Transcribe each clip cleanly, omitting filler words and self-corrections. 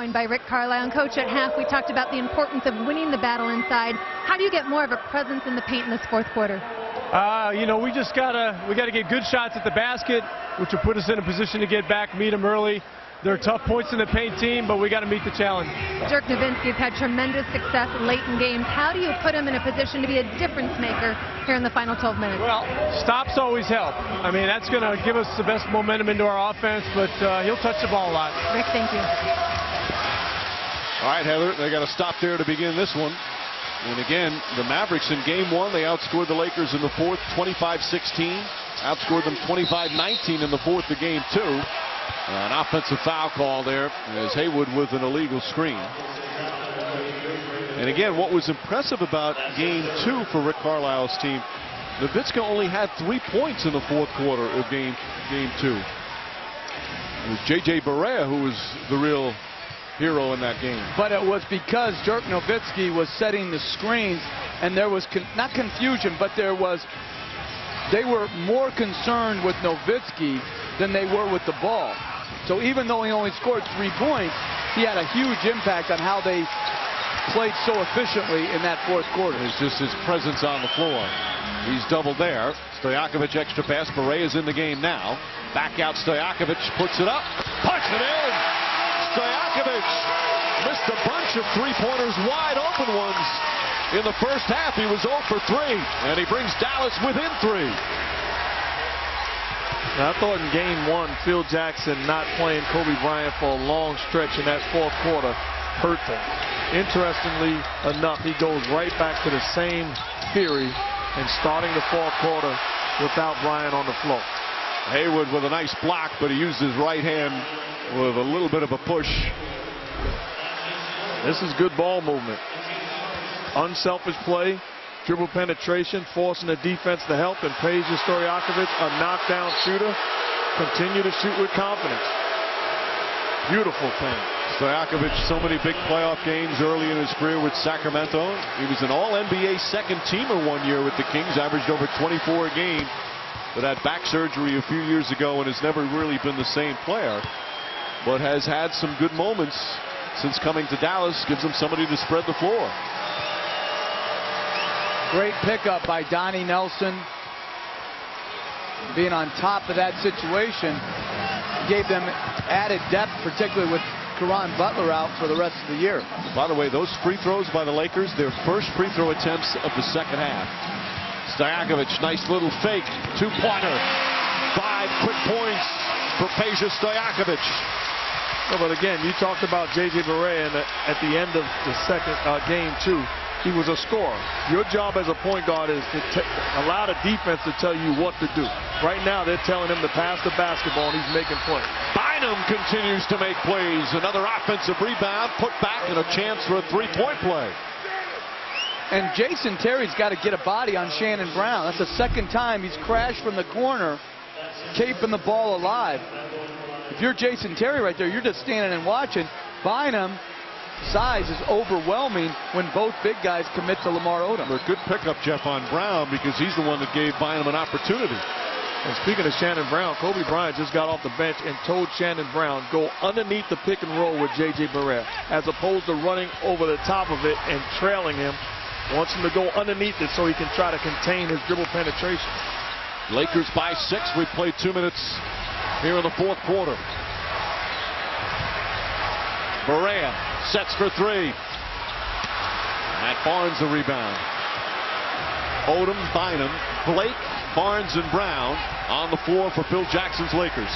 joined by Rick Carlisle. And Coach, at half we talked about the importance of winning the battle inside. How do you get more of a presence in the paint in this fourth quarter? You know, we gotta get good shots at the basket, which will put us in a position to get back, meet them early. They're tough points in the paint team, but we got to meet the challenge. Dirk Nowitzki has had tremendous success late in games. How do you put him in a position to be a difference maker here in the final 12 minutes? Well, stops always help. I mean, that's going to give us the best momentum into our offense, but he'll touch the ball a lot. Rick, thank you. All right, Heather, they got to stop there to begin this one. And again, the Mavericks in game one, they outscored the Lakers in the fourth 25-16. Outscored them 25-19 in the fourth of game two. An offensive foul call there as Haywood with an illegal screen. And again, what was impressive about game two for Rick Carlisle's team, Nowitzki only had 3 points in the fourth quarter of game two. It was J.J. Barea who was the real hero in that game. But it was because Dirk Nowitzki was setting the screens, and there was not confusion, but they were more concerned with Nowitzki than they were with the ball. So even though he only scored 3 points, he had a huge impact on how they played so efficiently in that fourth quarter. It's just his presence on the floor. He's doubled there. Stojakovic extra pass. Barea is in the game now. Back out Stojakovic, puts it up, puts it in. Stojakovic missed a bunch of three-pointers, wide open ones. In the first half, he was 0 for 3, and he brings Dallas within 3. Now, I thought in game one, Phil Jackson not playing Kobe Bryant for a long stretch in that fourth quarter hurt them. Interestingly enough, he goes right back to the same theory and starting the fourth quarter without Bryant on the floor. Haywood with a nice block, but he used his right hand with a little bit of a push. This is good ball movement. Unselfish play. Dribble penetration, forcing the defense to help, and Peja Stojakovic, a knockdown shooter, continue to shoot with confidence. Beautiful thing. Stojakovic, so many big playoff games early in his career with Sacramento. He was an All-NBA second teamer 1 year with the Kings, averaged over 24 a game, but had back surgery a few years ago and has never really been the same player, but has had some good moments since coming to Dallas, gives him somebody to spread the floor. Great pickup by Donnie Nelson. Being on top of that situation gave them added depth, particularly with Caron Butler out for the rest of the year. By the way, those free throws by the Lakers, their first free throw attempts of the second half. Stojakovic, nice little fake, two-pointer. 5 quick points for Peja Stojakovic. No, but again, you talked about J.J. Barea at the end of the second game two. He was a scorer. Your job as a point guard is to allow the defense to tell you what to do. Right now, they're telling him to pass the basketball, and he's making plays. Bynum continues to make plays. Another offensive rebound, put back, and a chance for a three-point play. And Jason Terry's got to get a body on Shannon Brown. That's the second time he's crashed from the corner, keeping the ball alive. If you're Jason Terry right there, you're just standing and watching. Bynum, size is overwhelming when both big guys commit to Lamar Odom. A good pickup, Jeff, on Brown, because he's the one that gave Bynum an opportunity. And speaking of Shannon Brown, Kobe Bryant just got off the bench and told Shannon Brown, go underneath the pick and roll with J.J. Barea, as opposed to running over the top of it and trailing him. Wants him to go underneath it so he can try to contain his dribble penetration. Lakers by 6. We played 2 minutes here in the fourth quarter. Barea sets for 3. Matt Barnes the rebound. Odom, Bynum, Blake, Barnes, and Brown on the floor for Phil Jackson's Lakers.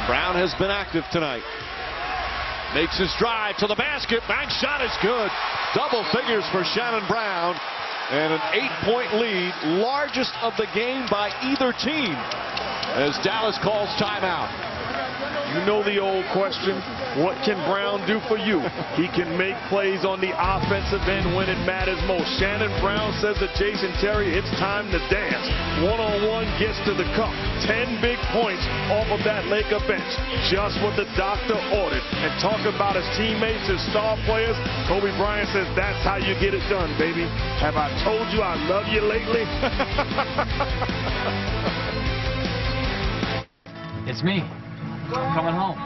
Brown has been active tonight. Makes his drive to the basket. Nice shot is good. Double figures for Shannon Brown. And an 8-point lead, largest of the game by either team, as Dallas calls timeout. You know the old question, what can Brown do for you? He can make plays on the offensive end when it matters most. Shannon Brown says to Jason Terry, it's time to dance. One-on-one gets to the cup. 10 big points off of that Laker bench. Just what the doctor ordered. And talk about his teammates, his star players. Kobe Bryant says, that's how you get it done, baby. Have I told you I love you lately? It's me, I'm coming home.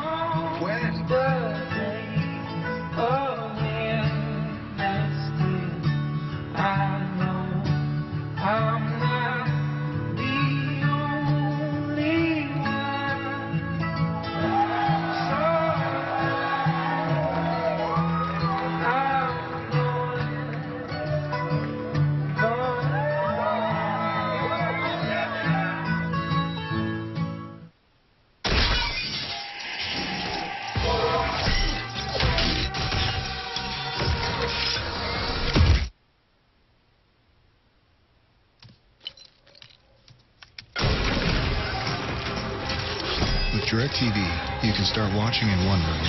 With DirecTV, you can start watching in one room,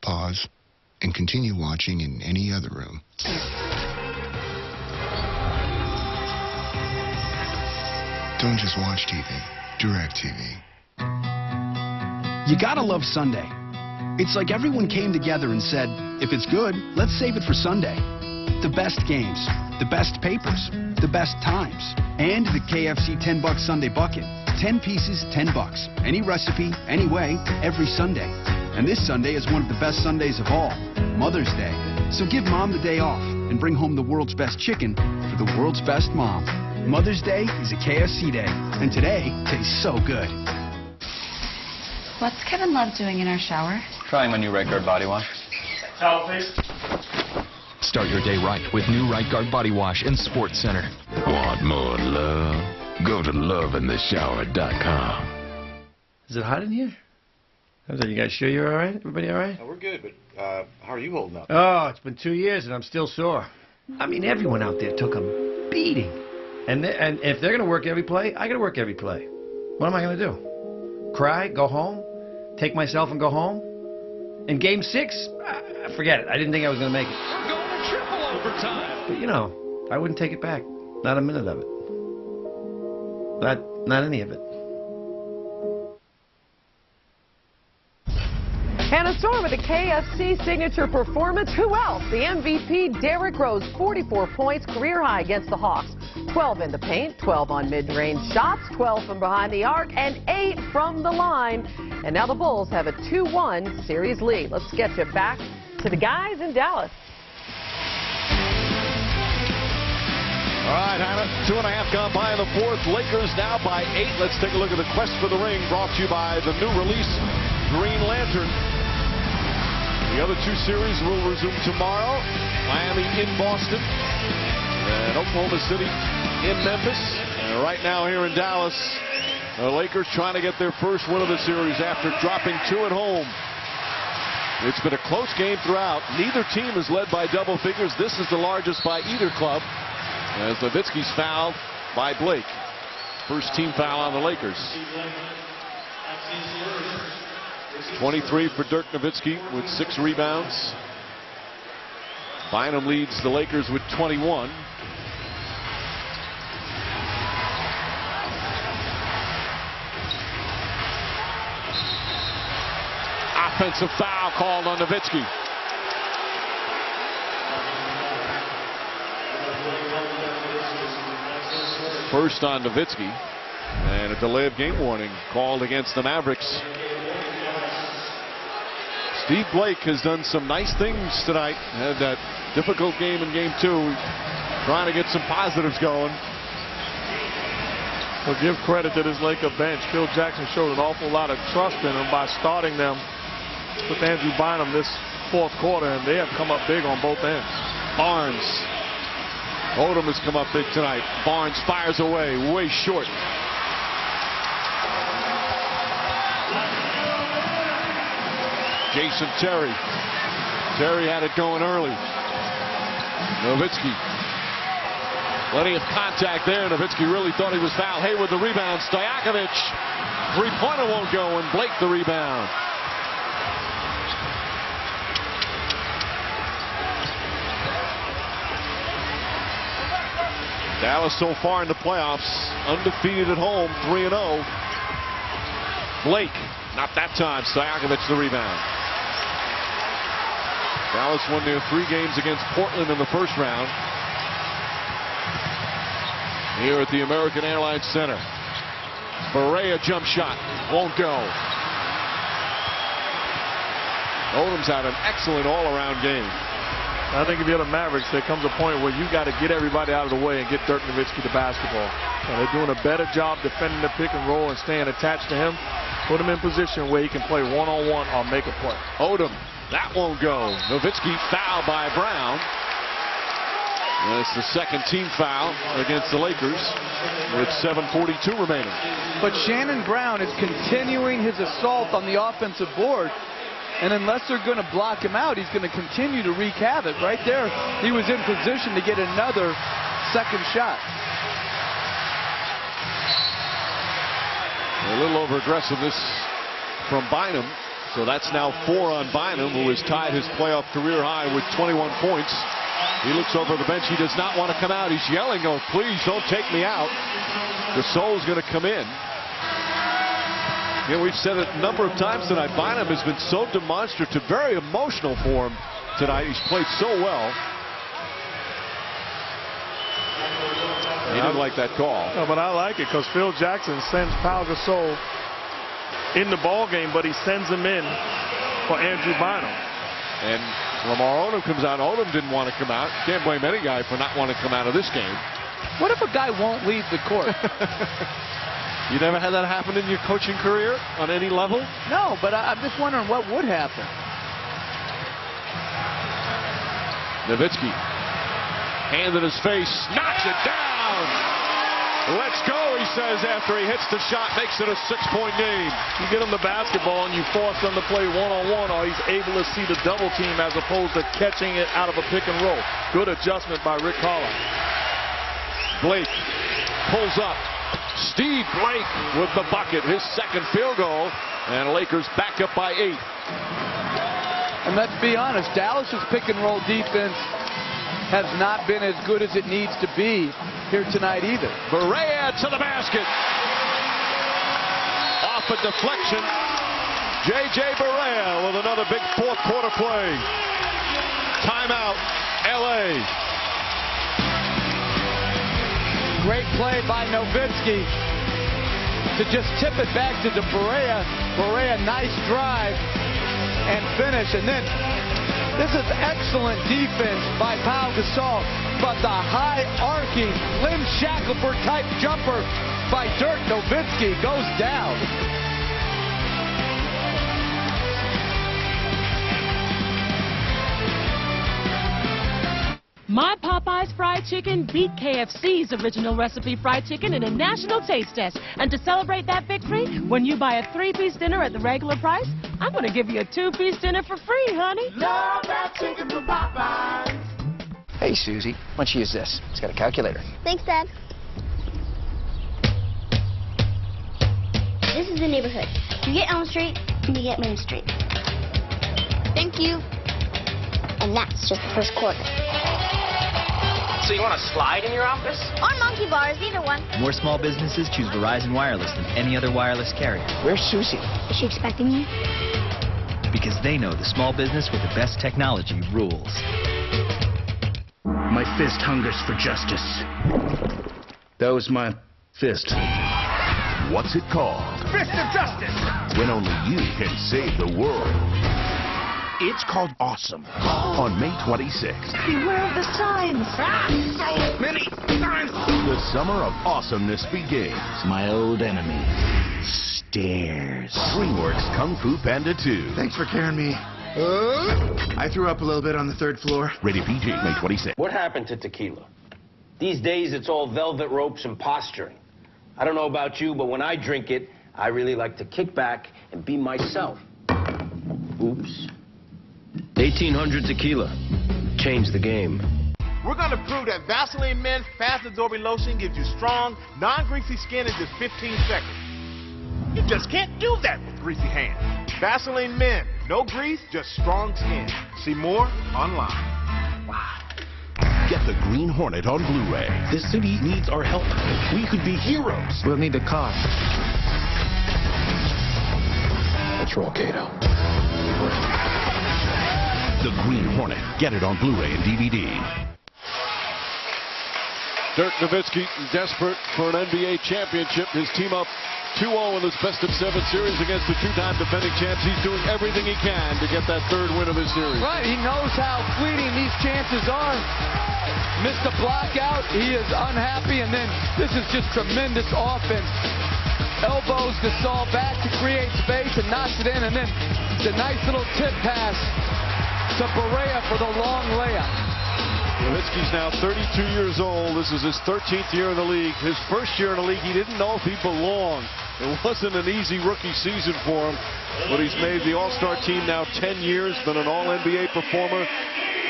pause, and continue watching in any other room. Don't just watch TV, DirecTV. You gotta love Sunday. It's like everyone came together and said, if it's good, let's save it for Sunday. The best games, the best papers, the best times, and the KFC $10 Sunday Bucket. 10 pieces, $10. Any recipe, any way, every Sunday. And this Sunday is one of the best Sundays of all, Mother's Day. So give Mom the day off and bring home the world's best chicken for the world's best mom. Mother's Day is a KFC day, and today tastes so good. What's Kevin Love doing in our shower? Trying my new Right Guard body wash. Towel, please. Start your day right with new Right Guard body wash in Sports Center. Want more love? Go to loveintheshower.com. Is it hot in here? You guys sure you're all right? Everybody all right? We're good, but how are you holding up? Oh, it's been 2 years and I'm still sore. I mean, everyone out there took a beating. And if they're going to work every play, I got to work every play. What am I going to do? Cry? Go home? Take myself and go home? In Game 6? Forget it. I didn't think I was going to make it. We're going to triple overtime. But, you know, I wouldn't take it back. Not a minute of it. Not any of it. And a star with a KFC signature performance. Who else? The MVP, Derrick Rose, 44 points, career high against the Hawks. 12 in the paint, 12 on mid-range shots, 12 from behind the arc, and 8 from the line. And now the Bulls have a 2-1 series lead. Let's get you back to the guys in Dallas. All right, Hannah, 2.5 gone by in the fourth. Lakers now by 8. Let's take a look at the quest for the ring, brought to you by the new release, Green Lantern. The other two series will resume tomorrow. Miami in Boston and Oklahoma City in Memphis. And right now here in Dallas, the Lakers trying to get their first win of the series after dropping 2 at home. It's been a close game throughout. Neither team is led by double figures. This is the largest by either club, as Nowitzki's fouled by Blake. First team foul on the Lakers. 23 for Dirk Nowitzki with 6 rebounds. Bynum leads the Lakers with 21. Offensive foul called on Nowitzki. First on Nowitzki, and a delay of game warning called against the Mavericks. Steve Blake has done some nice things tonight. Had that difficult game in game 2, trying to get some positives going. Well, give credit to this Laker bench. Phil Jackson showed an awful lot of trust in them by starting them with Andrew Bynum this fourth quarter, and they have come up big on both ends. Barnes. Odom has come up big tonight. Barnes fires away, way short. Jason Terry. Terry had it going early. Nowitzki. Plenty of contact there. Nowitzki really thought he was fouled. Hayward the rebound. Stojakovic. Three-pointer won't go, and Blake the rebound. Dallas so far in the playoffs, undefeated at home, 3-0. Blake, not that time. Stojakovic the rebound. Dallas won their 3 games against Portland in the first round. Here at the American Airlines Center. Barea jump shot, won't go. Odom's had an excellent all-around game. I think if you're the Mavericks, there comes a point where you got to get everybody out of the way and get Dirk Nowitzki the basketball. And they're doing a better job defending the pick and roll and staying attached to him. Put him in position where he can play one-on-one or make a play. Odom, that won't go. Nowitzki fouled by Brown. And it's the second team foul against the Lakers with 7:42 remaining. But Shannon Brown is continuing his assault on the offensive board. And unless they're going to block him out, he's going to continue to wreak havoc. Right there, he was in position to get another second shot. A little over-aggressiveness from Bynum. So that's now 4 on Bynum, who has tied his playoff career high with 21 points. He looks over the bench. He does not want to come out. He's yelling, "Oh, please don't take me out." Gasol's going to come in. You know, we've said it a number of times tonight. Bynum has been so demonstrative, very emotional for him tonight. He's played so well. He didn't like that call. No, but I like it because Phil Jackson sends Pau Gasol in the ball game, but he sends him in for Andrew Bynum. And Lamar Odom comes out. Odom didn't want to come out. Can't blame any guy for not wanting to come out of this game. What if a guy won't leave the court? You never had that happen in your coaching career on any level? No, but I'm just wondering what would happen. Nowitzki, hand in his face, knocks it down. Let's go, he says after he hits the shot, makes it a 6-point game. You get him the basketball and you force him to play one-on-one, or he's able to see the double team as opposed to catching it out of a pick and roll. Good adjustment by Rick Carlisle. Blake pulls up. Steve Blake with the bucket, his second field goal, and Lakers back up by 8. And let's be honest, Dallas's pick and roll defense has not been as good as it needs to be here tonight either. Barea to the basket. Off a deflection. J.J. Barea with another big fourth quarter play. Timeout, L.A. Great play by Nowitzki to just tip it back to Barea. Barea, nice drive and finish. And then this is excellent defense by Pau Gasol, but the high arcing Lynn Shackelford type jumper by Dirk Nowitzki goes down. My Popeyes fried chicken beat KFC's original recipe fried chicken in a national taste test. And to celebrate that victory, when you buy a 3-piece dinner at the regular price, I'm going to give you a 2-piece dinner for free, honey. Love that chicken from Popeyes. Hey, Susie, why don't you use this? It's got a calculator. Thanks, Dad. This is the neighborhood. You get Elm Street, and you get Main Street. Thank you. And that's just the first quarter. So you want a slide in your office? Or monkey bars, either one. More small businesses choose Verizon Wireless than any other wireless carrier. Where's Susie? Is she expecting you? Because they know the small business with the best technology rules. My fist hungers for justice. That was my fist. What's it called? Fist of justice! When only you can save the world. It's called Awesome on May 26th. Beware of the signs. So many signs. The summer of awesomeness begins. My old enemy, stairs. DreamWorks Kung Fu Panda 2. Thanks for carrying me. I threw up a little bit on the 3rd floor. Rated PG, May 26th. What happened to tequila? These days, it's all velvet ropes and posturing. I don't know about you, but when I drink it, I really like to kick back and be myself. Oops. 1800 tequila. Change the game. We're going to prove that Vaseline Men's Fast Absorbing Lotion gives you strong, non-greasy skin in just 15 seconds. You just can't do that with greasy hands. Vaseline Men. No grease, just strong skin. See more online. Wow. Get the Green Hornet on Blu-ray. This city needs our help. We could be heroes. We'll need a car. Let's roll, Kato. The Green Hornet. Get it on Blu-ray and DVD. Dirk Nowitzki desperate for an NBA championship. His team up 2-0 in this best-of-7 series against the two-time defending champs. He's doing everything he can to get that third win of this series. Right, he knows how fleeting these chances are. Missed a block out, he is unhappy, and then this is just tremendous offense. Elbows Gasol back to create space and knocks it in, and then the nice little tip pass to Barea for the long layup. Nowitzki's now 32 years old. This is his 13th year in the league. His first year in the league, he didn't know if he belonged. It wasn't an easy rookie season for him, but he's made the All-Star team now 10 years, been an All-NBA performer.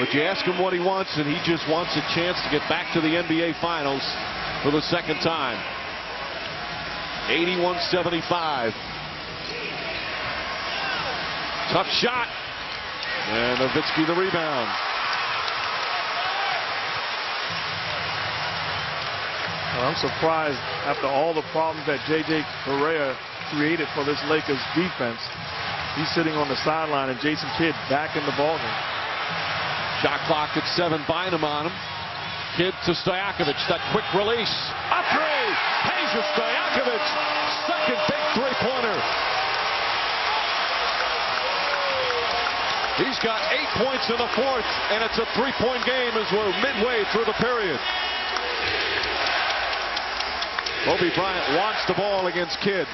But you ask him what he wants, and he just wants a chance to get back to the NBA Finals for the second time. 81-75. Tough shot. And Nowitzki the rebound. I'm surprised after all the problems that J.J. Barea created for this Lakers defense. He's sitting on the sideline and Jason Kidd back in the ballgame. Shot clock at 7. Bynum on him. Kidd to Stojakovic. That quick release. A three. Peja Stojakovic. Second big three-pointer. He's got 8 points in the fourth, and it's a three-point game as we're midway through the period. Kobe Bryant wants the ball against Kidd.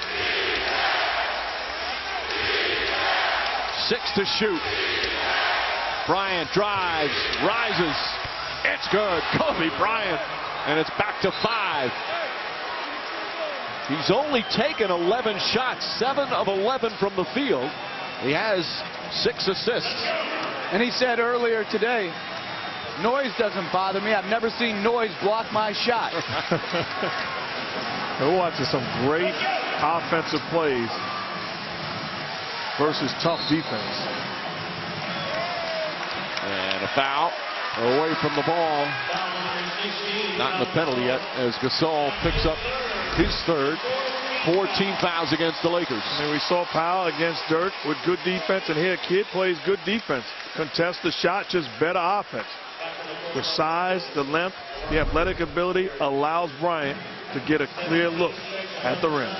6 to shoot. Bryant drives, rises. It's good. Kobe Bryant. And it's back to 5. He's only taken 11 shots, 7 of 11 from the field. He has 6 assists. And he said earlier today, noise doesn't bother me. I've never seen noise block my shot. We're watching some great offensive plays versus tough defense. And a foul away from the ball. Not in the penalty yet as Gasol picks up his third. 4 team fouls against the Lakers. I mean, we saw Powell against Dirk with good defense, and here Kidd plays good defense. Contest the shot, just better offense. The size, the length, the athletic ability allows Bryant to get a clear look at the rim.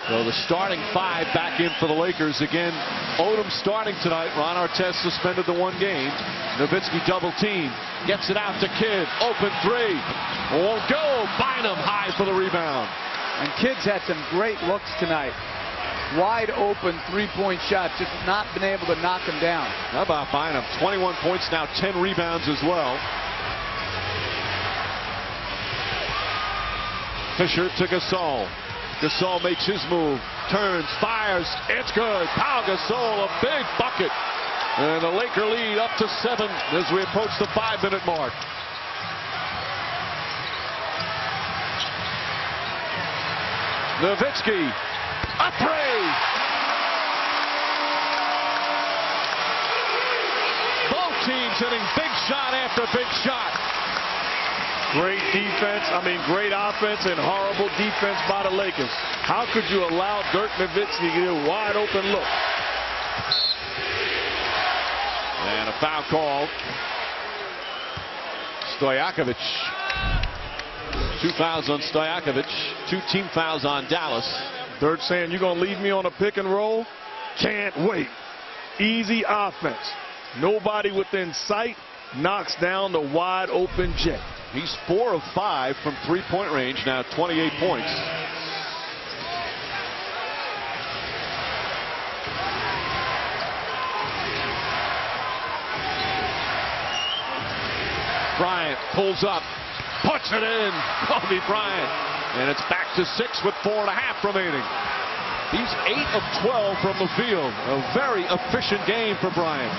So the starting 5 back in for the Lakers again. Odom starting tonight. Ron Artest suspended the 1 game. Nowitzki double team. Gets it out to Kidd. Open 3. Won't go. Bynum high for the rebound. And Kidd's had some great looks tonight. Wide open three-point shots, just not been able to knock him down. How about Bynum? 21 points now, 10 rebounds as well. Fisher to Gasol. Gasol makes his move, turns, fires, it's good. Pau Gasol, a big bucket. And the Laker lead up to 7 as we approach the 5-minute mark. Nowitzki, a 3. Both teams hitting big shot after big shot. Great defense, great offense and horrible defense by the Lakers. How could you allow Dirk Nowitzki to get a wide open look? And a foul call. Stojakovic. 2 fouls on Stojakovic. 2 team fouls on Dallas. Dirk saying, you're going to leave me on a pick and roll? Can't wait. Easy offense. Nobody within sight. Knocks down the wide open jet. He's 4 of 5 from three-point range, now 28 points. Bryant pulls up, puts it in. Kobe Bryant. And it's back to 6 with 4.5 remaining. He's 8 of 12 from the field. A very efficient game for Bryant.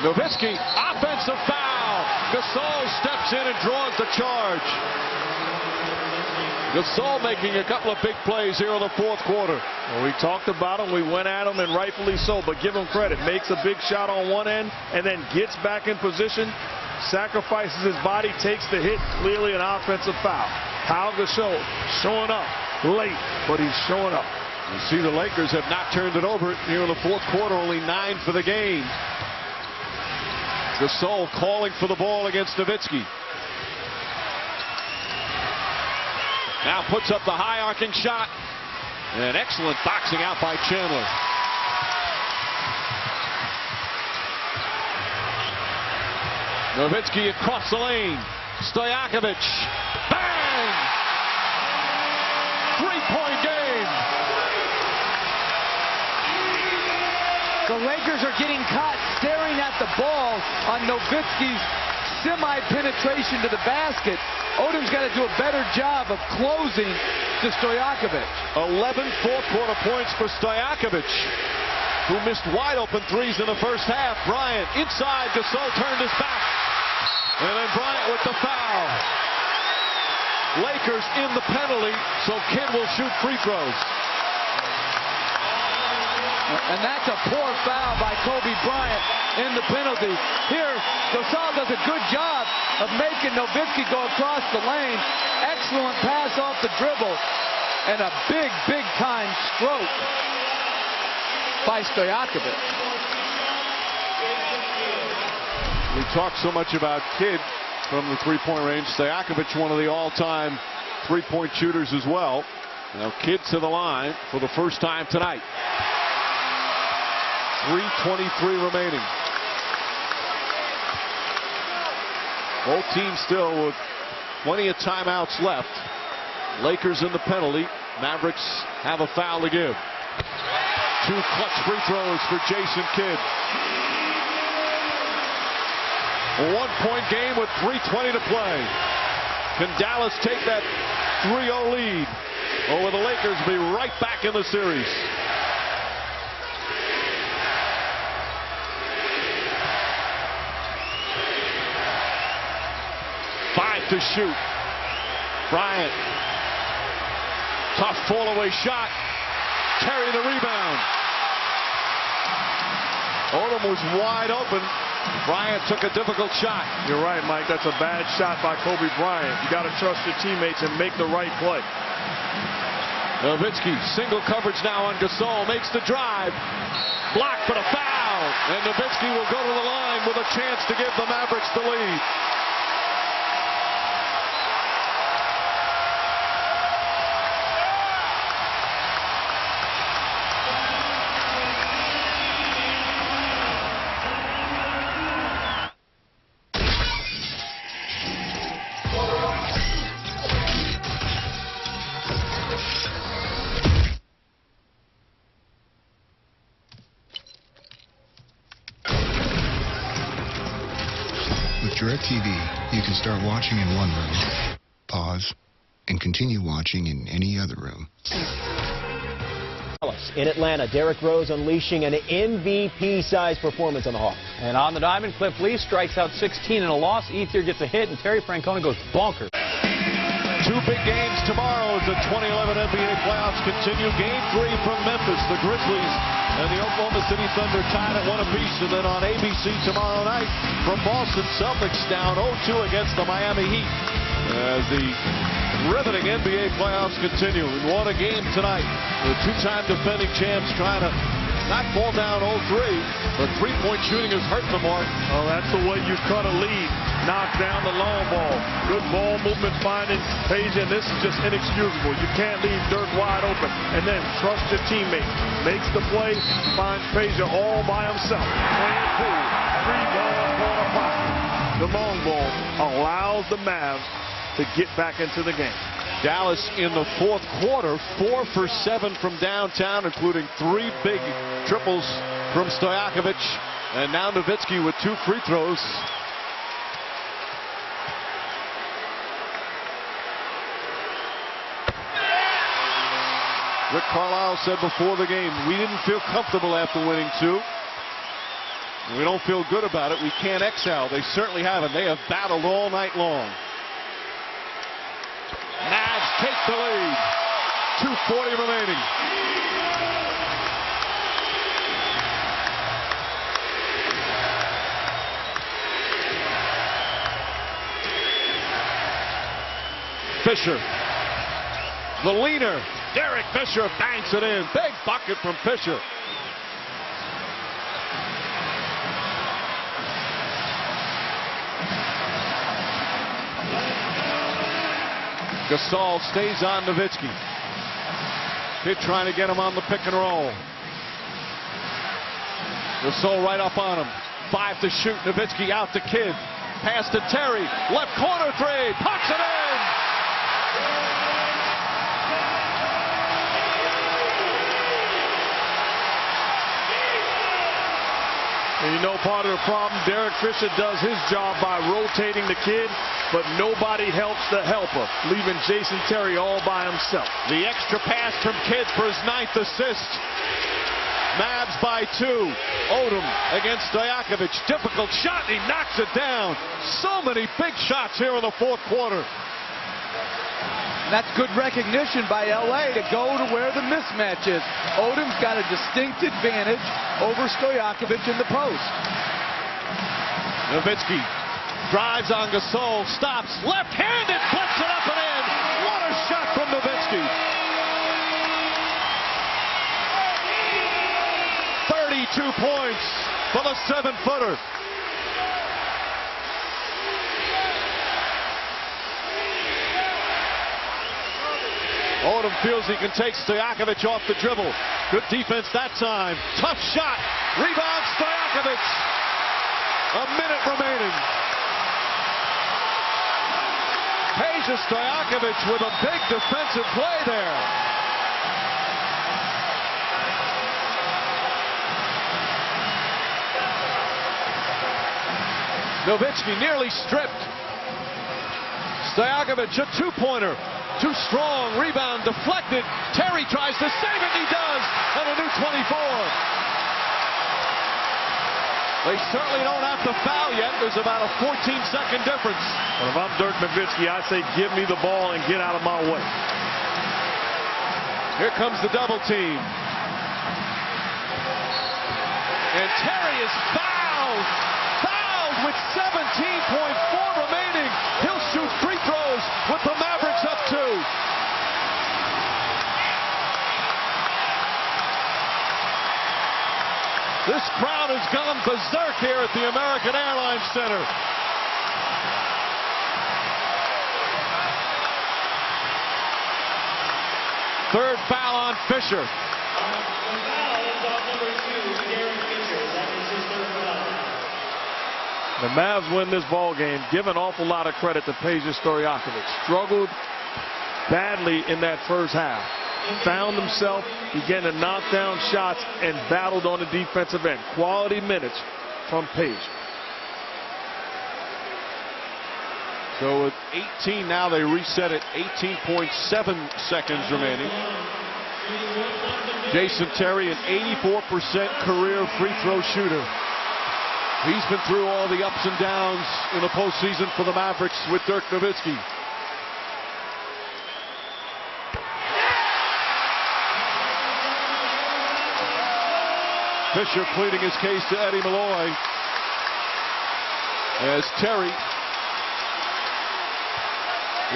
Nowitzki, offensive foul. Gasol steps in and draws the charge. Gasol making a couple of big plays here in the fourth quarter. Well, we talked about him. We went at him, and rightfully so. But give him credit. Makes a big shot on one end and then gets back in position. Sacrifices his body, takes the hit. Clearly an offensive foul. Pau Gasol showing up late, but he's showing up. You see the Lakers have not turned it over here in the fourth quarter. Only 9 for the game. Gasol calling for the ball against Nowitzki. Now puts up the high arcing shot. And excellent boxing out by Chandler. Nowitzki across the lane. Stojakovic. Bang! 3-point game. The Lakers are getting caught staring at the ball on Nowitzki's semi-penetration to the basket. Odom's got to do a better job of closing to Stojakovic. 11 fourth-quarter points for Stojakovic, who missed wide-open threes in the first half. Bryant inside. Gasol turned his back. And then Bryant with the foul. Lakers in the penalty, so Kidd will shoot free throws. And that's a poor foul by Kobe Bryant in the penalty. Here, Gasol does a good job of making Nowitzki go across the lane. Excellent pass off the dribble. And a big time stroke by Stojakovic. We talk so much about Kidd from the three-point range. Stojakovic, one of the all-time three-point shooters as well. Now Kidd to the line for the first time tonight. 3:23 remaining. Both teams still with plenty of timeouts left. Lakers in the penalty. Mavericks have a foul to give. 2 clutch free throws for Jason Kidd. A 1-point game with 3:20 to play. Can Dallas take that 3-0 lead? Or will the Lakers be right back in the series? To shoot. Bryant. Tough fall-away shot. Terry the rebound. Odom was wide open. Bryant took a difficult shot. You're right, Mike. That's a bad shot by Kobe Bryant. You got to trust your teammates and make the right play. Nowitzki, single coverage now on Gasol. Makes the drive. Blocked, but a foul. And Nowitzki will go to the line with a chance to give the Mavericks the lead. DirecTV, you can start watching in one room, pause, and continue watching in any other room. In Atlanta, Derrick Rose unleashing an MVP-sized performance on the Hawks. And on the diamond, Cliff Lee strikes out 16 in a loss. Ethier gets a hit, and Terry Francona goes bonkers. 2 big games tomorrow as the 2011 NBA playoffs continue. Game 3 from Memphis. The Grizzlies and the Oklahoma City Thunder tied at 1 apiece. And then on ABC tomorrow night from Boston, Celtics down 0-2 against the Miami Heat. As the riveting NBA playoffs continue. We won a game tonight. The 2-time defending champs trying to not fall down 0-3, but 3-point shooting has hurt them, Mark. Oh, that's the way you cut a lead. Knock down the long ball. Good ball movement finding Page, and this is just inexcusable. You can't leave Dirk wide open. And then trust your teammate. Makes the play, finds Page all by himself. Playing cool. 3-ball corner pocket. The long ball allows the Mavs to get back into the game. Dallas in the fourth quarter, 4 for 7 from downtown, including 3 big triples from Stojakovic. And now Nowitzki with 2 free throws. Rick Carlisle said before the game, we didn't feel comfortable after winning 2. We don't feel good about it. We can't exhale. They certainly haven't. They have battled all night long. Mavs take the lead. 2:40 remaining. Fisher. The leaner. Derek Fisher banks it in. Big bucket from Fisher. Gasol stays on Nowitzki. Kidd trying to get him on the pick and roll. Gasol right up on him. 5 to shoot. Nowitzki out to Kidd. Pass to Terry. Left corner three. Pucks it in. And you know part of the problem, Derek Fisher does his job by rotating the kid, but nobody helps the helper, leaving Jason Terry all by himself. The extra pass from Kidd for his 9th assist. Mavs by 2. Odom against Stojakovic. Difficult shot, and he knocks it down. So many big shots here in the fourth quarter. That's good recognition by L.A. to go to where the mismatch is. Odom's got a distinct advantage over Stojakovic in the post. Nowitzki drives on Gasol, stops, left-handed, flips it up and in. What a shot from Nowitzki. 32 points for the 7-footer. Odom feels he can take Stojakovic off the dribble. Good defense that time. Tough shot. Rebound Stojakovic. A minute remaining. Peja Stojakovic with a big defensive play there. Nowitzki nearly stripped. Stojakovic a 2-pointer. Too strong. Rebound deflected. Terry tries to save it. He does. And a new 24. They certainly don't have to foul yet. There's about a 14-second difference. Well, if I'm Dirk Nowitzki, I say give me the ball and get out of my way. Here comes the double team. And Terry is fouled. Fouled with 17.4 remaining. He'll shoot free throws with the Mavericks up 2. This crowd has gone berserk here at the American Airlines Center. Third foul on Fisher. The Mavs win this ball game. Give an awful lot of credit to Peja Stojakovic. Struggled badly in that first half. Found himself, began to knock down shots, and battled on the defensive end. Quality minutes from Peja. So with 18 now, they reset at 18.7 seconds remaining. Jason Terry, an 84% career free throw shooter. He's been through all the ups and downs in the postseason for the Mavericks with Dirk Nowitzki. Fisher pleading his case to Eddie Malloy as Terry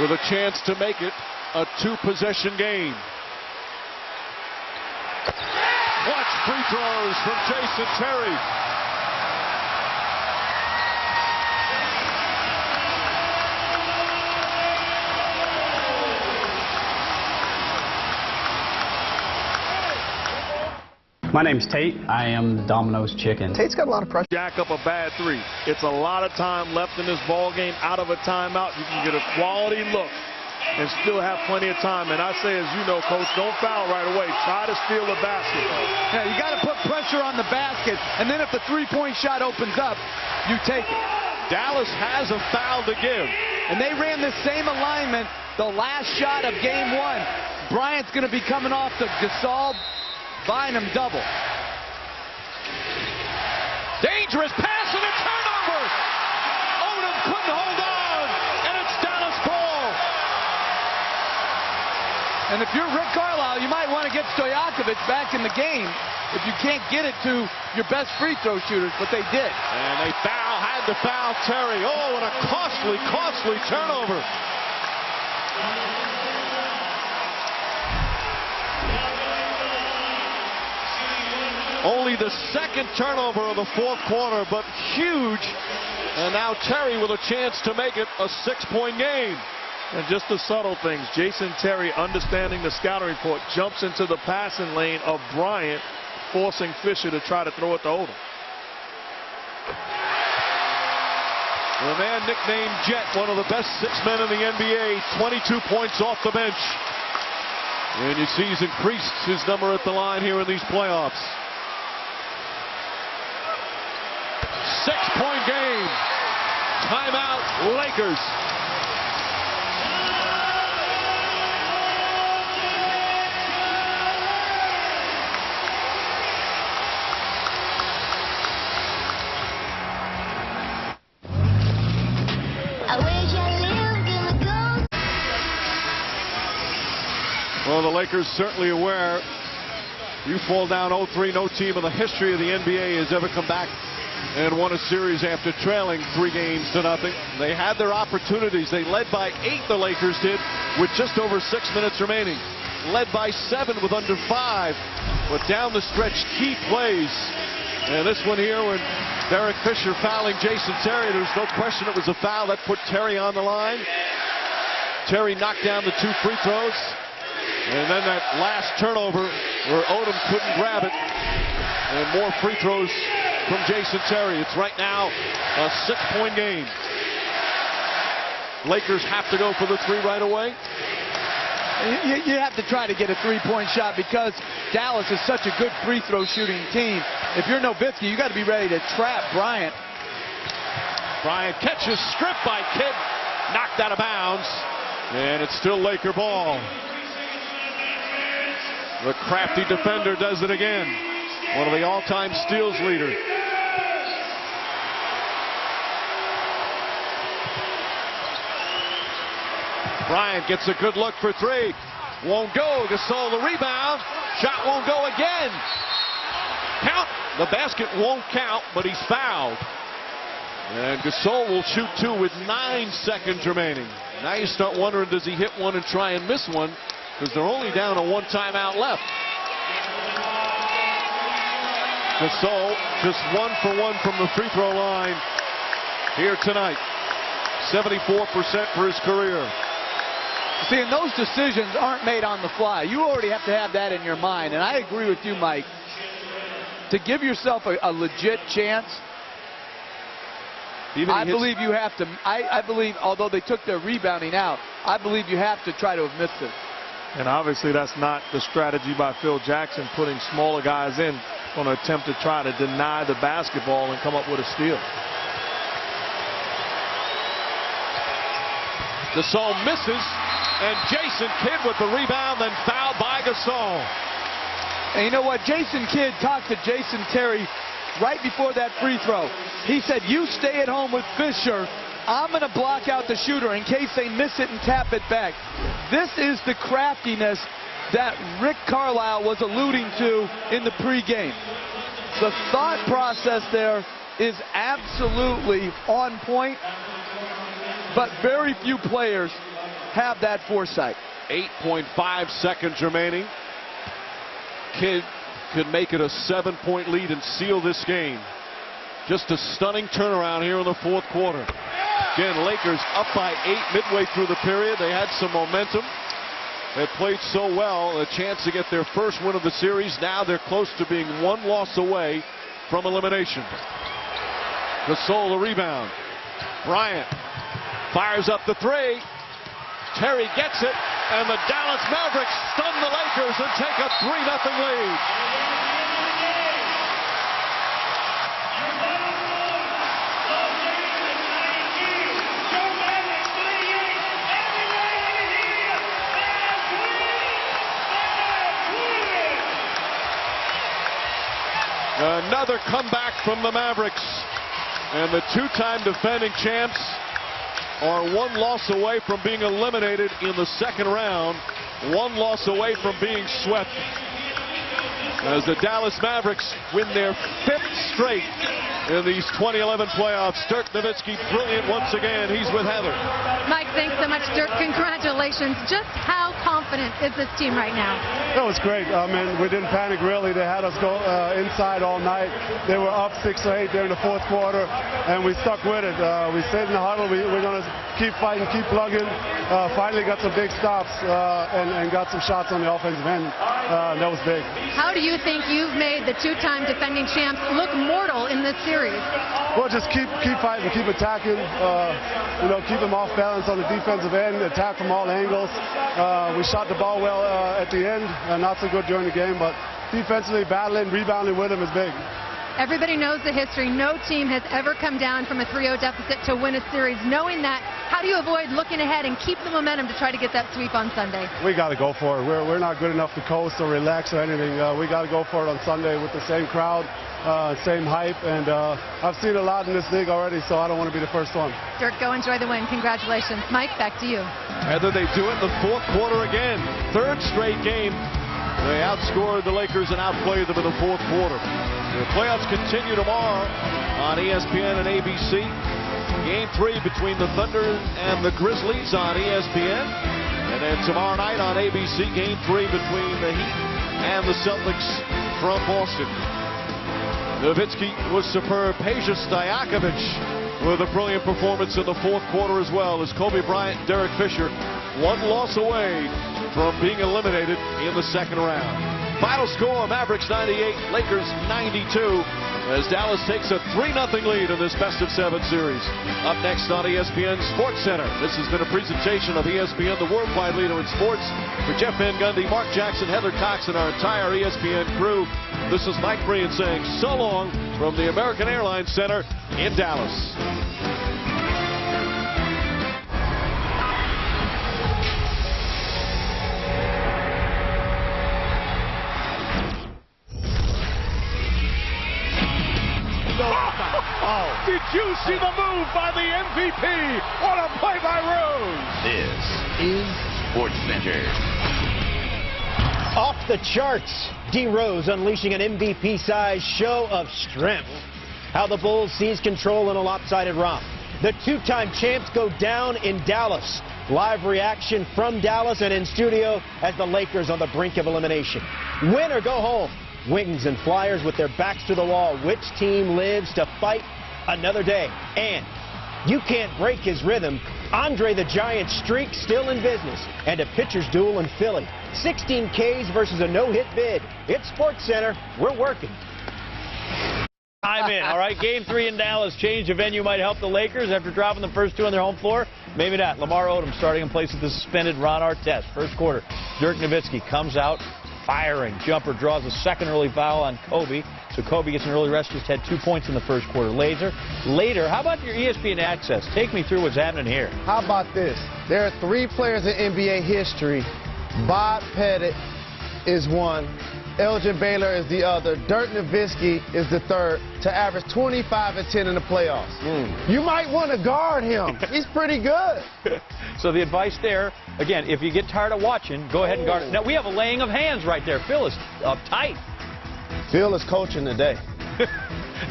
with a chance to make it a 2-possession game. Watch free throws from Jason Terry. My name's Tate. I am Domino's Chicken. Tate's got a lot of pressure. Jack up a bad 3. It's a lot of time left in this ball game. Out of a timeout, you can get a quality look and still have plenty of time. And I say, as you know, Coach, don't foul right away. Try to steal the basket. Yeah, you got to put pressure on the basket, and then if the three-point shot opens up, you take it. Dallas has a foul to give. And they ran the same alignment the last shot of game 1. Bryant's going to be coming off the Gasol Bynum double. Dangerous pass and a turnover. Odom couldn't hold on, and it's Dallas ball. And if you're Rick Carlisle, you might want to get Stojakovic back in the game if you can't get it to your best free throw shooters, but they did. And they had to foul Terry. Oh, and a costly turnover. Only the second turnover of the fourth quarter, but huge. And now Terry with a chance to make it a 6-point game. And just the subtle things. Jason Terry, understanding the scouting report, jumps into the passing lane of Bryant, forcing Fisher to try to throw it to Odom. The man nicknamed Jet, one of the best 6 men in the NBA, 22 points off the bench. And you see he's increased his number at the line here in these playoffs. 6-point game. Timeout, Lakers. Well, the Lakers certainly aware you fall down 0-3, no team in the history of the NBA has ever come back and won a series after trailing 3 games to nothing. They had their opportunities. They led by 8, the Lakers did, with just over 6 minutes remaining. Led by 7 with under 5. But down the stretch, key plays. And this one here when Derek Fisher fouling Jason Terry, there's no question it was a foul. That put Terry on the line. Terry knocked down the 2 free throws. And then that last turnover where Odom couldn't grab it. And more free throws from Jason Terry. It's right now a 6-point game. Lakers have to go for the 3 right away. You have to try to get a 3-point shot because Dallas is such a good free throw shooting team. If you're Nowitzki, you got to be ready to trap Bryant. Bryant catches, stripped by Kidd, knocked out of bounds, and it's still Laker ball. The crafty defender does it again. One of the all-time steals leader. Bryant gets a good look for 3. Won't go. Gasol the rebound. Shot won't go again. Count. The basket won't count, but he's fouled. And Gasol will shoot 2 with 9 seconds remaining. Now you start wondering, does he hit one and try and miss one? Because they're only down to 1 timeout left. Gasol just 1 for 1 from the free throw line here tonight. 74% for his career. See, and those decisions aren't made on the fly. You already have to have that in your mind. And I agree with you, Mike. To give yourself a legit chance, I believe you have to. I believe, although they took their rebounding out, I believe you have to try to have missed it. And obviously that's not the strategy by Phil Jackson, putting smaller guys in on an attempt to try to deny the basketball and come up with a steal. Gasol misses, and Jason Kidd with the rebound, then fouled by Gasol. And you know what? Jason Kidd talked to Jason Terry right before that free throw. He said, you stay at home with Fisher. I'm going to block out the shooter in case they miss it and tap it back. This is the craftiness that Rick Carlisle was alluding to in the pregame. The thought process there is absolutely on point, but very few players have that foresight. 8.5 seconds remaining. Kidd could make it a 7-point lead and seal this game. Just a stunning turnaround here in the 4th quarter. Again, Lakers up by 8 midway through the period. They had some momentum. They played so well, a chance to get their first win of the series. Now they're close to being 1 loss away from elimination. Gasol the rebound. Bryant fires up the 3. Terry gets it, and the Dallas Mavericks stun the Lakers and take a 3-0 lead. Another comeback from the Mavericks, and the 2-time defending champs are 1 loss away from being eliminated in the 2nd round, 1 loss away from being swept, as the Dallas Mavericks win their 5th straight in these 2011 playoffs. Dirk Nowitzki, brilliant once again. He's with Heather. Mike, thanks so much. Dirk, congratulations. Just how confident is this team right now? That was great. I mean, we didn't panic really. They had us go inside all night. They were up 6 or 8 during the fourth quarter, and we stuck with it. We stayed in the huddle. We're going to keep fighting, keep plugging. Finally got some big stops and got some shots on the offensive end. That was big. How do you think you've made the two-time defending champs look mortal in this series? Well, just keep fighting, keep attacking. Keep them off balance on the defensive end, attack from all angles. We shot the ball well at the end, not so good during the game, but defensively battling, rebounding with them is big. Everybody knows the history. No team has ever come down from a 3-0 deficit to win a series. Knowing that, how do you avoid looking ahead and keep the momentum to try to get that sweep on Sunday? We got to go for it. We're not good enough to coast or relax or anything. We got to go for it on Sunday with the same crowd, same hype, and I've seen a lot in this league already, so I don't want to be the first one. Dirk, go enjoy the win. Congratulations. Mike, back to you. Heather, they do it in the fourth quarter again. Third straight game. They outscored the Lakers and outplayed them in the fourth quarter. The playoffs continue tomorrow on ESPN and ABC. Game 3 between the Thunder and the Grizzlies on ESPN. And then tomorrow night on ABC, Game 3 between the Heat and the Celtics from Boston. Nowitzki was superb. Peja Stojakovic with a brilliant performance in the fourth quarter as well as Kobe Bryant and Derek Fisher, one loss away from being eliminated in the second round. Final score, Mavericks 98, Lakers 92, as Dallas takes a 3-0 lead in this best-of-7 series. Up next on ESPN Sports Center. This has been a presentation of ESPN, the worldwide leader in sports. For Jeff Van Gundy, Mark Jackson, Heather Cox, and our entire ESPN crew, this is Mike Breen saying so long from the American Airlines Center in Dallas. Did you see the move by the MVP? What a play by Rose! This is SportsCenter. Off the charts, D. Rose unleashing an MVP-sized show of strength. How the Bulls seize control in a lopsided romp. The two-time champs go down in Dallas. Live reaction from Dallas and in studio as the Lakers on the brink of elimination. Win or go home. Wings and Flyers with their backs to the wall. Which team lives to fight another day? And you can't break his rhythm. Andre the Giant streak still in business. And a pitcher's duel in Philly. 16 Ks versus a no-hit bid. It's SportsCenter. We're working. I'm in. All right, Game 3 in Dallas. Change of venue might help the Lakers after dropping the first two on their home floor. Maybe not. Lamar Odom starting in place of the suspended Ron Artest. First quarter, Dirk Nowitzki comes out firing. Jumper draws a second early foul on Kobe. So Kobe gets an early rest, just had 2 points in the first quarter. Later, how about your ESPN access? Take me through what's happening here. How about this? There are 3 players in NBA history. Bob Pettit is one. Elgin Baylor is the other. Dirk Nowitzki is the third to average 25 and 10 in the playoffs. You might want to guard him. He's pretty good. So the advice there, again, if you get tired of watching, go ahead and guard it. Now, we have a laying of hands right there. Phil is uptight. Phil is coaching today.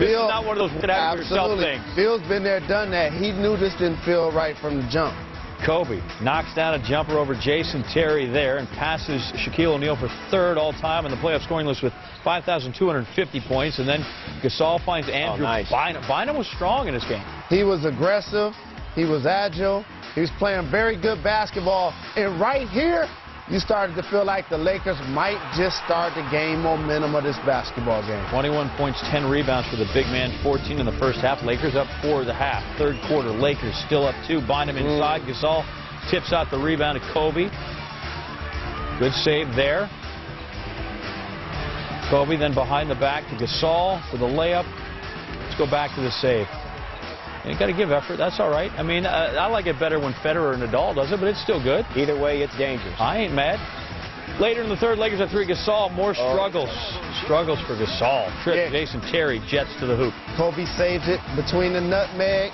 This is not one of those get out of yourself things. Phil's been there, done that. He knew this didn't feel right from the jump. Kobe knocks down a jumper over Jason Terry there and passes Shaquille O'Neal for third all-time in the playoff scoring list with 5,250 points. And then Gasol finds Andrew Bynum. Bynum was strong in this game. He was aggressive. He was agile. He was playing very good basketball. And right here, you started to feel like the Lakers might just start to gain momentum of this basketball game. 21 points, 10 rebounds for the big man, 14 in the first half. Lakers up 4 at the half. Third quarter, Lakers still up 2. Bynum inside. Gasol tips out the rebound to Kobe. Good save there. Kobe then behind the back to Gasol for the layup. Let's go back to the save. You got to give effort. That's all right. I mean, I like it better when Federer and Nadal does it, but it's still good. Either way, it's dangerous. I ain't mad. Later in the third, Lakers at 3. Gasol, more struggles. Struggles for Gasol. Jason Terry jets to the hoop. Kobe saves it between the nutmeg.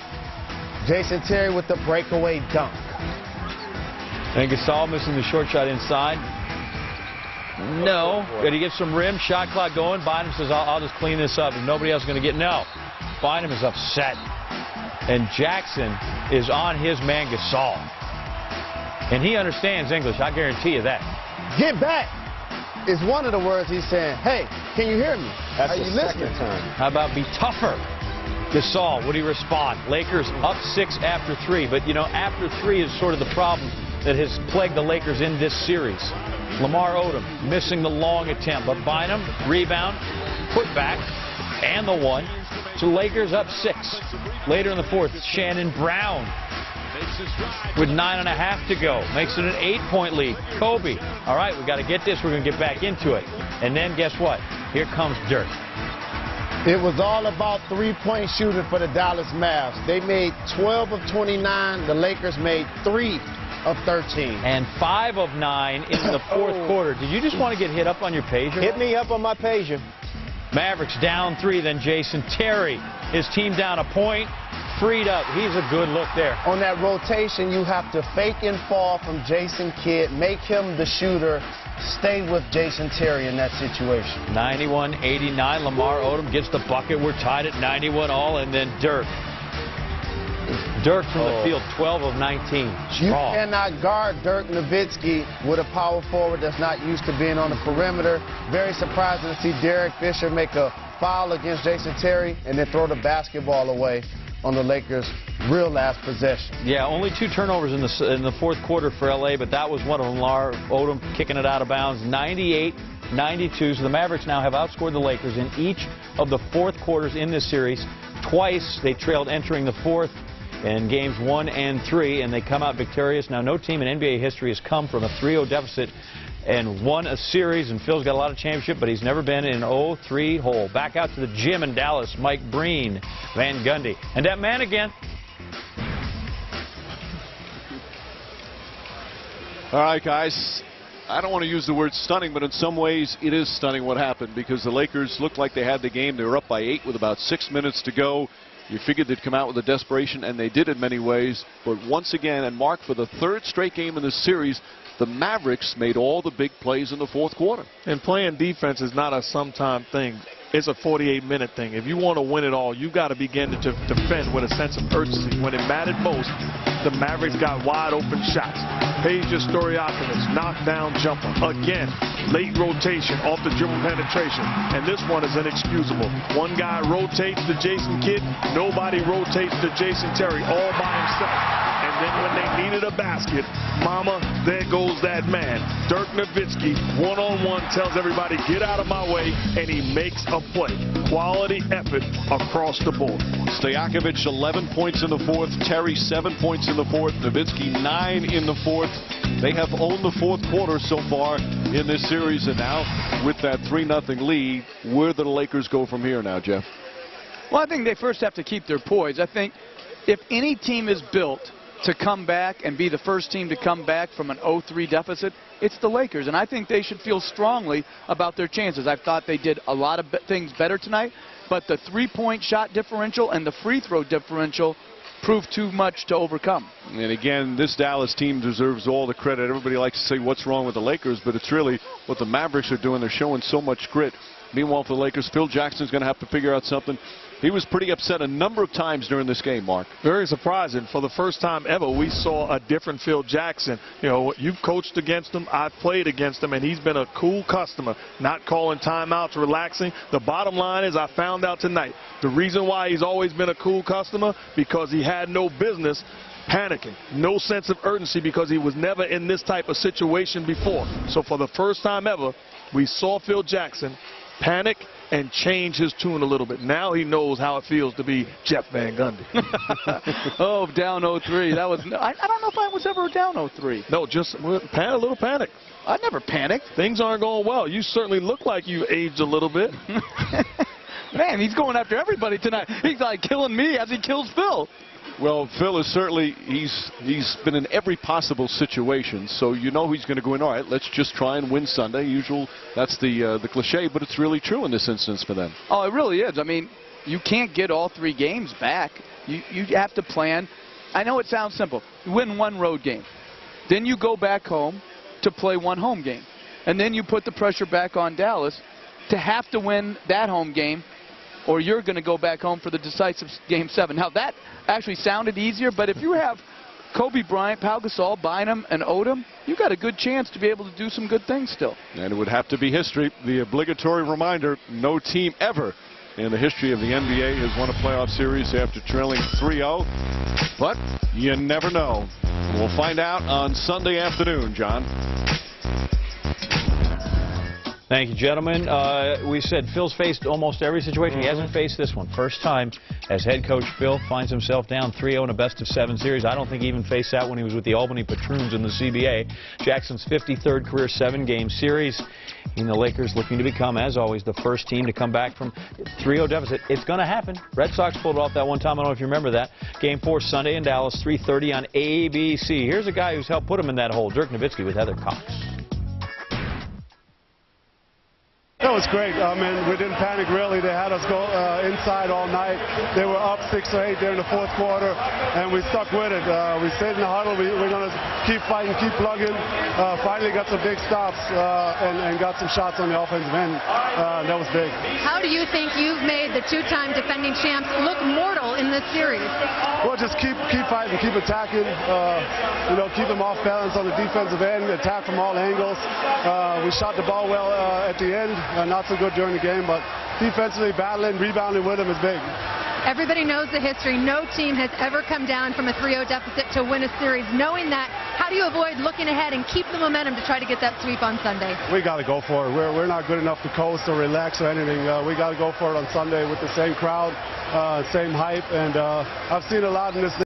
Jason Terry with the breakaway dunk. And Gasol missing the short shot inside. No. Did he get some rim? Shot clock going. Bynum says, I'll just clean this up. And nobody else is going to get no. Bynum is upset. And Jackson is on his man Gasol. And he understands English, I guarantee you that. Get back is one of the words he's saying. Hey, can you hear me? That's Are you the second listening? time. How about be tougher? Gasol, would he respond? Lakers up 6 after 3. But, you know, after 3 is sort of the problem that has plagued the Lakers in this series. Lamar Odom missing the long attempt. But Bynum, rebound, put back, and the one. So Lakers up 6. Later in the fourth, Shannon Brown with 9.5 to go. Makes it an 8-point lead. Kobe, all right, we got to get this. We're going to get back into it. And then guess what? Here comes Dirk. It was all about three-point shooting for the Dallas Mavs. They made 12 of 29. The Lakers made 3 of 13. And 5 of 9 in the fourth quarter. Did you just want to get hit up on your pager? Hit me up on my pager. Mavericks down 3, then Jason Terry. His team down a point, freed up. He's a good look there. On that rotation, you have to fake and fall from Jason Kidd, make him the shooter, stay with Jason Terry in that situation. 91-89, Lamar Odom gets the bucket. We're tied at 91 all, and then Dirk. Dirk from the field, 12 of 19. You Strong. cannot guard Dirk Nowitzki with a power forward that's not used to being on the perimeter. Very surprising to see Derek Fisher make a foul against Jason Terry and then throw the basketball away on the Lakers' real last possession. Yeah, only 2 turnovers in the fourth quarter for L.A., but that was one of them. Lamar Odom kicking it out of bounds, 98-92. So the Mavericks now have outscored the Lakers in each of the fourth quarters in this series. Twice they trailed entering the fourth in games 1 and 3, and they come out victorious. Now, no team in NBA history has come from a 3-0 deficit and won a series, and Phil's got a lot of championship, but he's never been in an 0-3 hole. Back out to the gym in Dallas, Mike Breen, Van Gundy. And that man again. All right, guys. I don't want to use the word stunning, but in some ways it is stunning what happened, because the Lakers looked like they had the game. They were up by 8 with about 6 minutes to go. You figured they'd come out with a desperation, and they did in many ways. But once again, and Mark, for the 3rd straight game in this series, the Mavericks made all the big plays in the fourth quarter. And playing defense is not a sometime thing. It's a 48-minute thing. If you want to win it all, you got to begin to defend with a sense of urgency. When it mattered most, the Mavericks got wide-open shots. Peja Stojakovic, knockdown jumper. Again, late rotation off the dribble penetration. And this one is inexcusable. One guy rotates to Jason Kidd. Nobody rotates to Jason Terry all by himself. And then when they needed a basket, mama, there goes that man. Dirk Nowitzki, one-on-one, tells everybody, get out of my way, and he makes a play. Quality effort across the board. Stojakovic, 11 points in the fourth. Terry, 7 points in the fourth. Nowitzki, 9 in the fourth. They have owned the fourth quarter so far in this series, and now with that 3-0 lead, where do the Lakers go from here now, Jeff? Well, I think they first have to keep their poise. I think if any team is built to come back and be the first team to come back from an 0-3 deficit, it's the Lakers. And I think they should feel strongly about their chances. I thought they did a lot of things better tonight, but the 3-point shot differential and the free throw differential proved too much to overcome. And again, this Dallas team deserves all the credit. Everybody likes to say what's wrong with the Lakers, but it's really what the Mavericks are doing. They're showing so much grit. Meanwhile, for the Lakers, Phil Jackson's going to have to figure out something. He was pretty upset a number of times during this game, Mark. Very surprising. For the first time ever, we saw a different Phil Jackson. You know, you've coached against him. I've played against him, and he's been a cool customer, not calling timeouts, relaxing. The bottom line is I found out tonight the reason why he's always been a cool customer, because he had no business panicking, no sense of urgency, because he was never in this type of situation before. So for the first time ever, we saw Phil Jackson panic and change his tune a little bit. Now he knows how it feels to be Jeff Van Gundy. Oh, down 0-3. That was. I don't know if I was ever down 0-3. No, just a little panic. I never panicked. Things aren't going well. You certainly look like you aged a little bit. Man, he's going after everybody tonight. He's like killing me as he kills Phil. Well, Phil is certainly, he's been in every possible situation, so you know he's going to go in, all right, let's just try and win Sunday. Usual, that's the cliche, but it's really true in this instance for them. Oh, it really is. I mean, you can't get all 3 games back. You have to plan. I know it sounds simple. You win 1 road game. Then you go back home to play 1 home game. And then you put the pressure back on Dallas to have to win that home game or you're going to go back home for the decisive Game 7. Now, that actually sounded easier, but if you have Kobe Bryant, Pau Gasol, Bynum, and Odom, you got a good chance to be able to do some good things still. And it would have to be history. The obligatory reminder, no team ever in the history of the NBA has won a playoff series after trailing 3-0. But you never know. We'll find out on Sunday afternoon, John. Thank you, gentlemen. We said Phil's faced almost every situation. He hasn't faced this one. First time as head coach Phil finds himself down 3-0 in a best-of-7 series. I don't think he even faced that when he was with the Albany Patroons in the CBA. Jackson's 53rd career 7-game series. And the Lakers looking to become, as always, the first team to come back from 3-0 deficit. It's going to happen. Red Sox pulled it off that one time. I don't know if you remember that. Game 4 Sunday in Dallas, 3:30 on ABC. Here's a guy who's helped put him in that hole, Dirk Nowitzki with Heather Cox. That was great. I mean, we didn't panic really. They had us go inside all night. They were up 6 or 8 there in the fourth quarter, and we stuck with it. We stayed in the huddle. We're going to keep fighting, keep plugging. Finally got some big stops and got some shots on the offensive end. That was big. How do you think you've made the two-time defending champs look mortal in this series? Well, just keep fighting, keep attacking. You know, keep them off balance on the defensive end, attack from all angles. We shot the ball well at the end. Not so good during the game, but defensively battling, rebounding with them is big. Everybody knows the history. No team has ever come down from a 3-0 deficit to win a series. Knowing that, how do you avoid looking ahead and keep the momentum to try to get that sweep on Sunday? We got to go for it. We're not good enough to coast or relax or anything. We got to go for it on Sunday with the same crowd, same hype, and I've seen a lot in this